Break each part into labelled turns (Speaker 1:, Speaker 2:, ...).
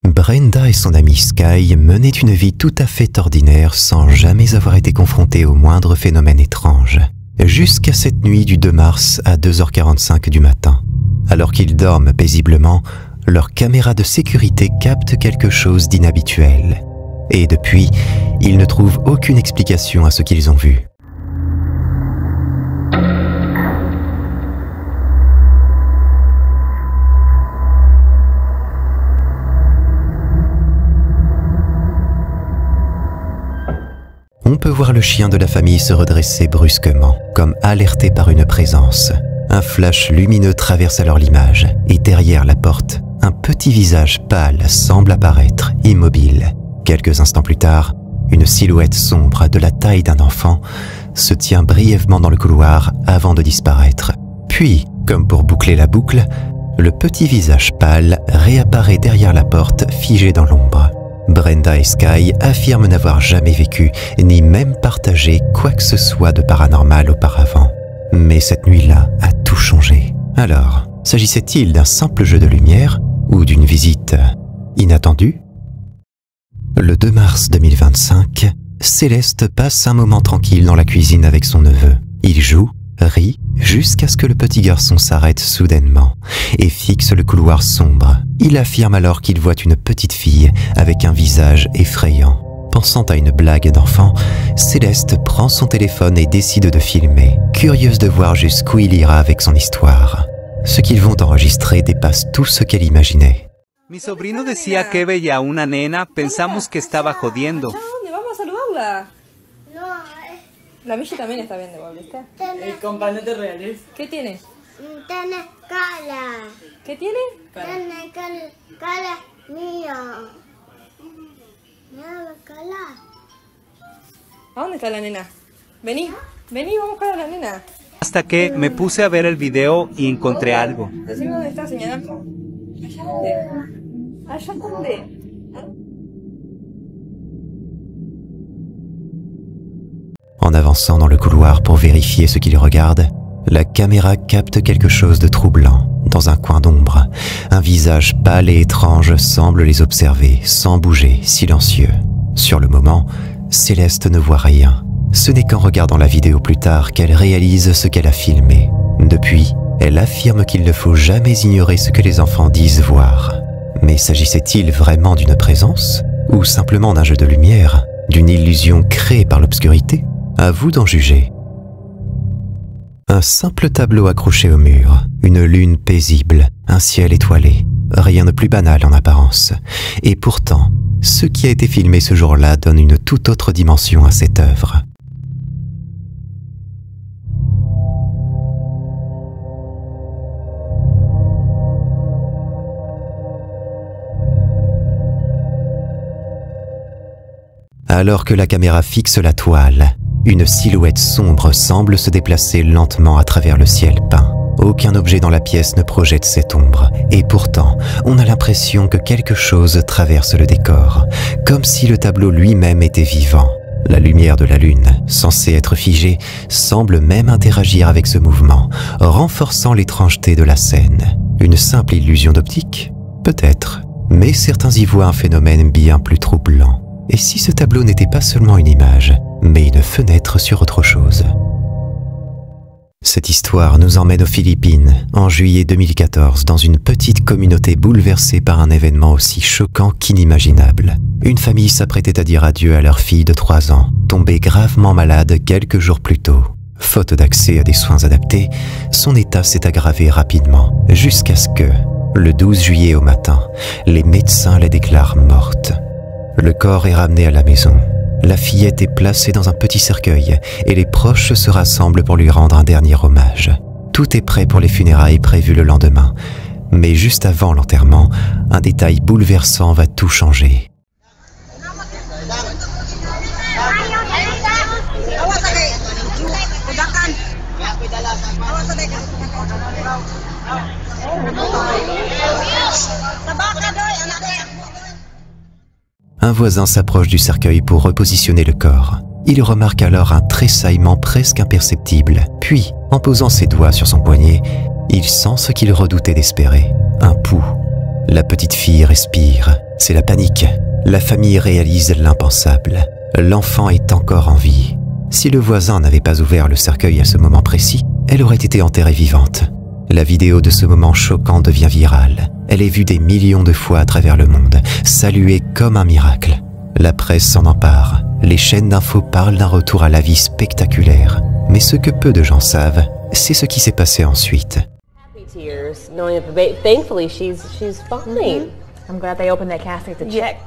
Speaker 1: Brenda et son amie Sky menaient une vie tout à fait ordinaire sans jamais avoir été confrontés au moindre phénomène étrange. Jusqu'à cette nuit du 2 mars à 2h45 du matin. Alors qu'ils dorment paisiblement, leur caméra de sécurité capte quelque chose d'inhabituel. Et depuis, ils ne trouvent aucune explication à ce qu'ils ont vu. On peut voir le chien de la famille se redresser brusquement, comme alerté par une présence. Un flash lumineux traverse alors l'image, et derrière la porte, un petit visage pâle semble apparaître, immobile. Quelques instants plus tard, une silhouette sombre de la taille d'un enfant se tient brièvement dans le couloir avant de disparaître. Puis, comme pour boucler la boucle, le petit visage pâle réapparaît derrière la porte, figé dans l'ombre. Brenda et Sky affirment n'avoir jamais vécu, ni même partagé quoi que ce soit de paranormal auparavant. Mais cette nuit-là a tout changé. Alors, s'agissait-il d'un simple jeu de lumière ou d'une visite inattendue? Le 2 mars 2025, Céleste passe un moment tranquille dans la cuisine avec son neveu. Il joue, rit, jusqu'à ce que le petit garçon s'arrête soudainement et fixe le couloir sombre. Il affirme alors qu'il voit une petite fille avec un visage effrayant. Pensant à une blague d'enfant, Céleste prend son téléphone et décide de filmer, curieuse de voir jusqu'où il ira avec son histoire. Ce qu'ils vont enregistrer dépasse tout ce qu'elle imaginait.
Speaker 2: Mi sobrino decía que veía una nena, pensamos que estaba jodiendo.
Speaker 3: ¿Dónde vamos a saludarla?
Speaker 4: No,
Speaker 3: La Michi también está bien de vuelta, ¿está?
Speaker 4: tiene,
Speaker 5: Compañeros reales.
Speaker 3: ¿Qué tiene?
Speaker 4: tiene cara.
Speaker 3: ¿Qué tiene?
Speaker 4: Tiene cara mía. Mira, cara.
Speaker 3: ¿A dónde está la nena? Vení, vení, vamos a buscar a la nena.
Speaker 2: Hasta que me puse a ver el video y encontré algo.
Speaker 3: Decime dónde está, señalando. ¿Allá dónde? ¿Allá dónde?
Speaker 1: En avançant dans le couloir pour vérifier ce qu'il regarde, la caméra capte quelque chose de troublant. Dans un coin d'ombre, un visage pâle et étrange semble les observer, sans bouger, silencieux. Sur le moment, Céleste ne voit rien. Ce n'est qu'en regardant la vidéo plus tard qu'elle réalise ce qu'elle a filmé. Depuis, elle affirme qu'il ne faut jamais ignorer ce que les enfants disent voir. Mais s'agissait-il vraiment d'une présence? Ou simplement d'un jeu de lumière? D'une illusion créée par l'obscurité? À vous d'en juger. Un simple tableau accroché au mur, une lune paisible, un ciel étoilé, rien de plus banal en apparence. Et pourtant, ce qui a été filmé ce jour-là donne une toute autre dimension à cette œuvre. Alors que la caméra fixe la toile, une silhouette sombre semble se déplacer lentement à travers le ciel peint. Aucun objet dans la pièce ne projette cette ombre, et pourtant, on a l'impression que quelque chose traverse le décor, comme si le tableau lui-même était vivant. La lumière de la lune, censée être figée, semble même interagir avec ce mouvement, renforçant l'étrangeté de la scène. Une simple illusion d'optique? Peut-être, mais certains y voient un phénomène bien plus troublant. Et si ce tableau n'était pas seulement une image, mais une fenêtre sur autre chose? Cette histoire nous emmène aux Philippines, en juillet 2014, dans une petite communauté bouleversée par un événement aussi choquant qu'inimaginable. Une famille s'apprêtait à dire adieu à leur fille de 3 ans, tombée gravement malade quelques jours plus tôt. Faute d'accès à des soins adaptés, son état s'est aggravé rapidement, jusqu'à ce que, le 12 juillet au matin, les médecins la déclarent morte. Le corps est ramené à la maison. La fillette est placée dans un petit cercueil et les proches se rassemblent pour lui rendre un dernier hommage. Tout est prêt pour les funérailles prévues le lendemain. Mais juste avant l'enterrement, un détail bouleversant va tout changer. Un voisin s'approche du cercueil pour repositionner le corps. Il remarque alors un tressaillement presque imperceptible. Puis, en posant ses doigts sur son poignet, il sent ce qu'il redoutait d'espérer, un pouls. La petite fille respire, C'est la panique. La famille réalise l'impensable. L'enfant est encore en vie. Si le voisin n'avait pas ouvert le cercueil à ce moment précis, elle aurait été enterrée vivante. La vidéo de ce moment choquant devient virale. Elle est vue des millions de fois à travers le monde, saluée comme un miracle. La presse s'en empare. Les chaînes d'infos parlent d'un retour à la vie spectaculaire. Mais ce que peu de gens savent, c'est ce qui s'est passé ensuite.
Speaker 5: Tears, knowing that thankfully she's fine.
Speaker 6: I'm glad they opened that casket to check.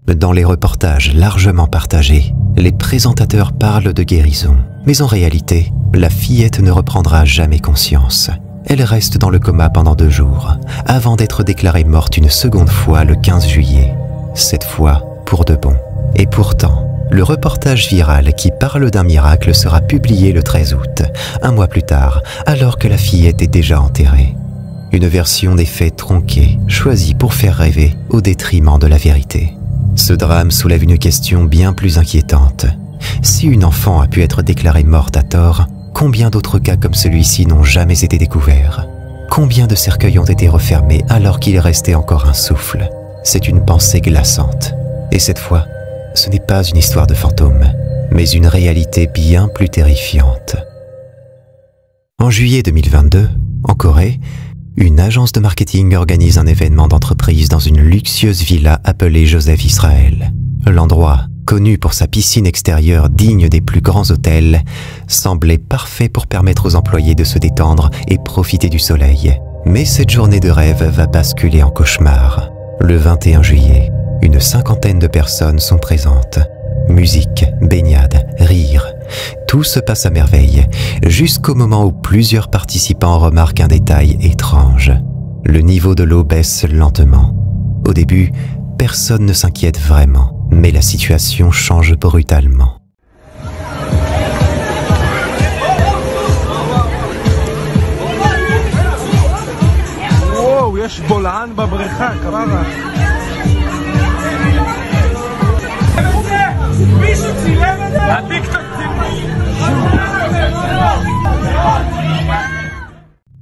Speaker 1: Dans les reportages largement partagés, les présentateurs parlent de guérison. Mais en réalité, la fillette ne reprendra jamais conscience. Elle reste dans le coma pendant 2 jours, avant d'être déclarée morte une seconde fois le 15 juillet. Cette fois, pour de bon. Et pourtant, le reportage viral qui parle d'un miracle sera publié le 13 août, un mois plus tard, alors que la fillette est déjà enterrée. Une version des faits tronquée, choisie pour faire rêver au détriment de la vérité. Ce drame soulève une question bien plus inquiétante. Si une enfant a pu être déclarée morte à tort, combien d'autres cas comme celui-ci n'ont jamais été découverts? Combien de cercueils ont été refermés alors qu'il restait encore un souffle? C'est une pensée glaçante. Et cette fois, ce n'est pas une histoire de fantôme, mais une réalité bien plus terrifiante. En juillet 2022, en Corée, une agence de marketing organise un événement d'entreprise dans une luxueuse villa appelée Joseph Israel. L'endroit, connu pour sa piscine extérieure digne des plus grands hôtels, semblait parfait pour permettre aux employés de se détendre et profiter du soleil. Mais cette journée de rêve va basculer en cauchemar. Le 21 juillet, une 50aine de personnes sont présentes. Musique, baignade, rire, tout se passe à merveille, jusqu'au moment où plusieurs participants remarquent un détail étrange. Le niveau de l'eau baisse lentement. Au début, personne ne s'inquiète vraiment, mais la situation change brutalement.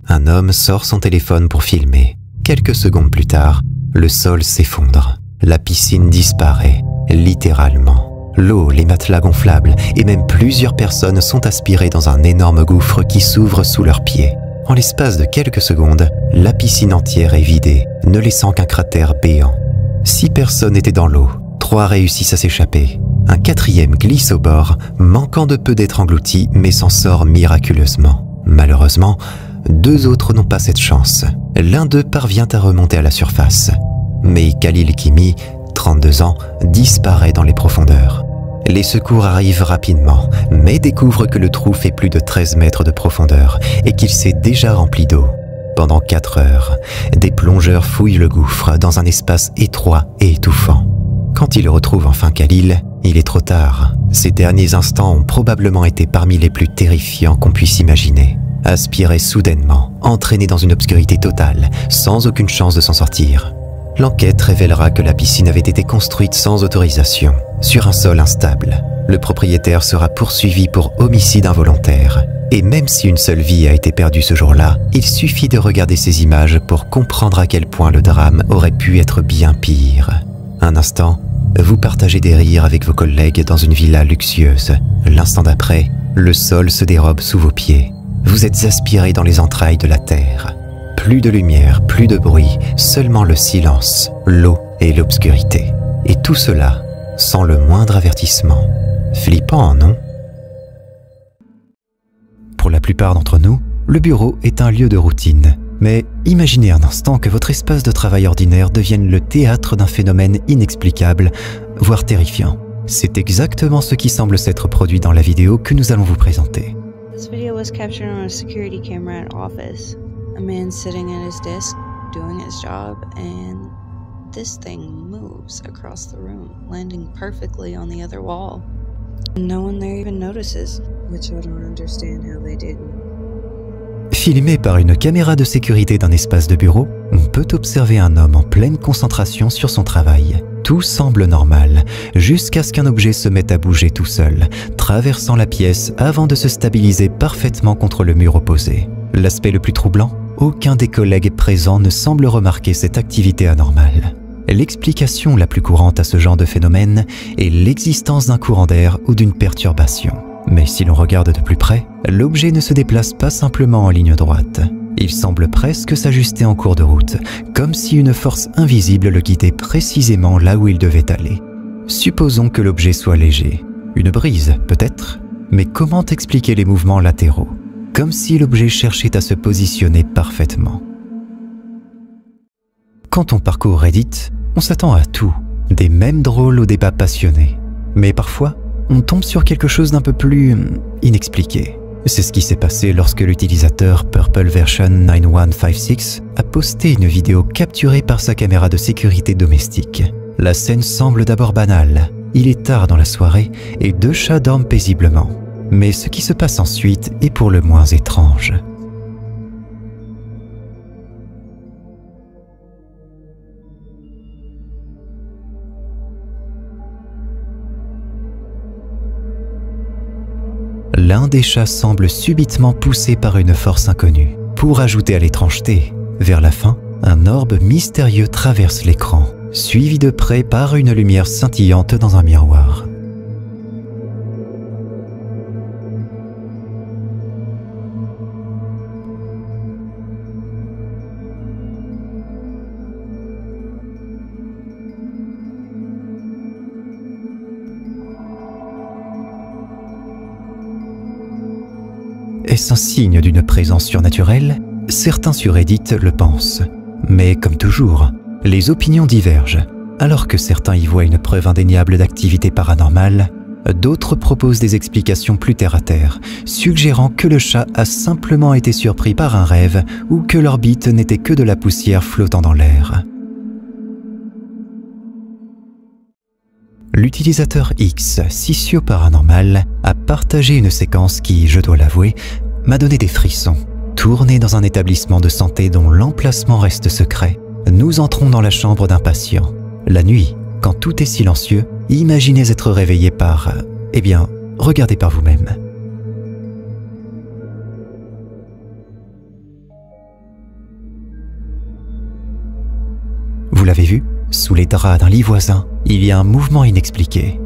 Speaker 1: Un homme sort son téléphone pour filmer. Quelques secondes plus tard, le sol s'effondre. La piscine disparaît, littéralement. L'eau, les matelas gonflables et même plusieurs personnes sont aspirées dans un énorme gouffre qui s'ouvre sous leurs pieds. En l'espace de quelques secondes, la piscine entière est vidée, ne laissant qu'un cratère béant. 6 personnes étaient dans l'eau, 3 réussissent à s'échapper. Un 4e glisse au bord, manquant de peu d'être englouti, mais s'en sort miraculeusement. Malheureusement, 2 autres n'ont pas cette chance. L'un d'eux parvient à remonter à la surface. Mais Khalil Kimi, 32 ans, disparaît dans les profondeurs. Les secours arrivent rapidement, mais découvrent que le trou fait plus de 13 mètres de profondeur et qu'il s'est déjà rempli d'eau. Pendant 4 heures, des plongeurs fouillent le gouffre dans un espace étroit et étouffant. Quand ils retrouvent enfin Khalil, il est trop tard. Ces derniers instants ont probablement été parmi les plus terrifiants qu'on puisse imaginer. Aspiré soudainement, entraîné dans une obscurité totale, sans aucune chance de s'en sortir. L'enquête révélera que la piscine avait été construite sans autorisation, sur un sol instable. Le propriétaire sera poursuivi pour homicide involontaire. Et même si une seule vie a été perdue ce jour-là, il suffit de regarder ces images pour comprendre à quel point le drame aurait pu être bien pire. Un instant, vous partagez des rires avec vos collègues dans une villa luxueuse. L'instant d'après, le sol se dérobe sous vos pieds. Vous êtes aspiré dans les entrailles de la terre. Plus de lumière, plus de bruit, seulement le silence, l'eau et l'obscurité. Et tout cela sans le moindre avertissement. Flippant, non? Pour la plupart d'entre nous, le bureau est un lieu de routine. Mais imaginez un instant que votre espace de travail ordinaire devienne le théâtre d'un phénomène inexplicable, voire terrifiant. C'est exactement ce qui semble s'être produit dans la vidéo que nous allons vous présenter.
Speaker 7: This video was captured on a security camera at office. A man sitting at his desk, doing his job, and this thing moves across the room, landing perfectly on the other wall. No one there even notices, which I don't understand how they didn't.
Speaker 1: Filmé par une caméra de sécurité d'un espace de bureau, on peut observer un homme en pleine concentration sur son travail. Tout semble normal, jusqu'à ce qu'un objet se mette à bouger tout seul, traversant la pièce avant de se stabiliser parfaitement contre le mur opposé. L'aspect le plus troublant, aucun des collègues présents ne semble remarquer cette activité anormale. L'explication la plus courante à ce genre de phénomène est l'existence d'un courant d'air ou d'une perturbation. Mais si l'on regarde de plus près, l'objet ne se déplace pas simplement en ligne droite. Il semble presque s'ajuster en cours de route, comme si une force invisible le guidait précisément là où il devait aller. Supposons que l'objet soit léger. Une brise, peut-être? Mais comment expliquer les mouvements latéraux? Comme si l'objet cherchait à se positionner parfaitement. Quand on parcourt Reddit, on s'attend à tout, des mèmes drôles aux débats passionnés. Mais parfois, on tombe sur quelque chose d'un peu plus inexpliqué. C'est ce qui s'est passé lorsque l'utilisateur Purple Version 9156 a posté une vidéo capturée par sa caméra de sécurité domestique. La scène semble d'abord banale. Il est tard dans la soirée et 2 chats dorment paisiblement. Mais ce qui se passe ensuite est pour le moins étrange. L'un des chats semble subitement poussé par une force inconnue. Pour ajouter à l'étrangeté, vers la fin, un orbe mystérieux traverse l'écran, suivi de près par une lumière scintillante dans un miroir. Est-ce un signe d'une présence surnaturelle? Certains sur Reddit le pensent. Mais comme toujours, les opinions divergent. Alors que certains y voient une preuve indéniable d'activité paranormale, d'autres proposent des explications plus terre-à-terre, suggérant que le chat a simplement été surpris par un rêve ou que l'orbite n'était que de la poussière flottant dans l'air. L'utilisateur X, Sissio Paranormal, a partagé une séquence qui, je dois l'avouer, m'a donné des frissons. Tournée dans un établissement de santé dont l'emplacement reste secret, nous entrons dans la chambre d'un patient. La nuit, quand tout est silencieux, imaginez être réveillé par... Eh bien, regardez par vous-même. Vous l'avez vu? Sous les draps d'un lit voisin, il y a un mouvement inexpliqué.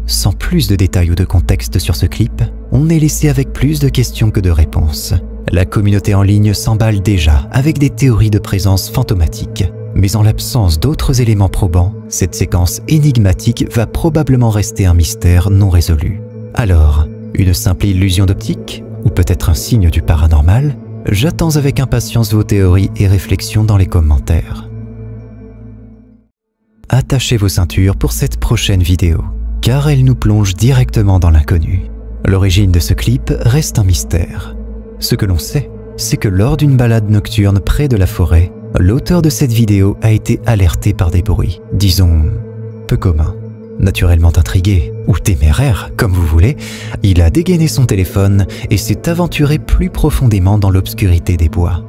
Speaker 1: Sans plus de détails ou de contexte sur ce clip, on est laissé avec plus de questions que de réponses. La communauté en ligne s'emballe déjà avec des théories de présence fantomatique. Mais en l'absence d'autres éléments probants, cette séquence énigmatique va probablement rester un mystère non résolu. Alors, une simple illusion d'optique? Ou peut-être un signe du paranormal? J'attends avec impatience vos théories et réflexions dans les commentaires. Attachez vos ceintures pour cette prochaine vidéo, car elle nous plonge directement dans l'inconnu. L'origine de ce clip reste un mystère. Ce que l'on sait, c'est que lors d'une balade nocturne près de la forêt, l'auteur de cette vidéo a été alerté par des bruits, disons, peu communs. Naturellement intrigué, ou téméraire, comme vous voulez, il a dégainé son téléphone et s'est aventuré plus profondément dans l'obscurité des bois.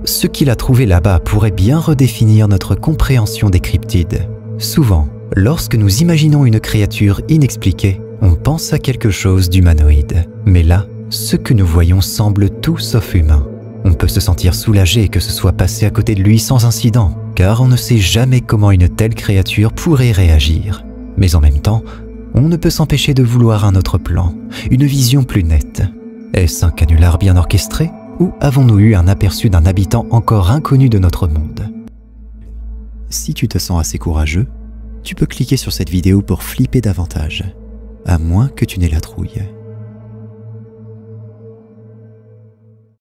Speaker 1: Ce qu'il a trouvé là-bas pourrait bien redéfinir notre compréhension des cryptides. Souvent, lorsque nous imaginons une créature inexpliquée, on pense à quelque chose d'humanoïde. Mais là, ce que nous voyons semble tout sauf humain. On peut se sentir soulagé que ce soit passé à côté de lui sans incident, car on ne sait jamais comment une telle créature pourrait réagir. Mais en même temps, on ne peut s'empêcher de vouloir un autre plan, une vision plus nette. Est-ce un canular bien orchestré, ou avons-nous eu un aperçu d'un habitant encore inconnu de notre monde? Si tu te sens assez courageux, tu peux cliquer sur cette vidéo pour flipper davantage, à moins que tu n'aies la trouille.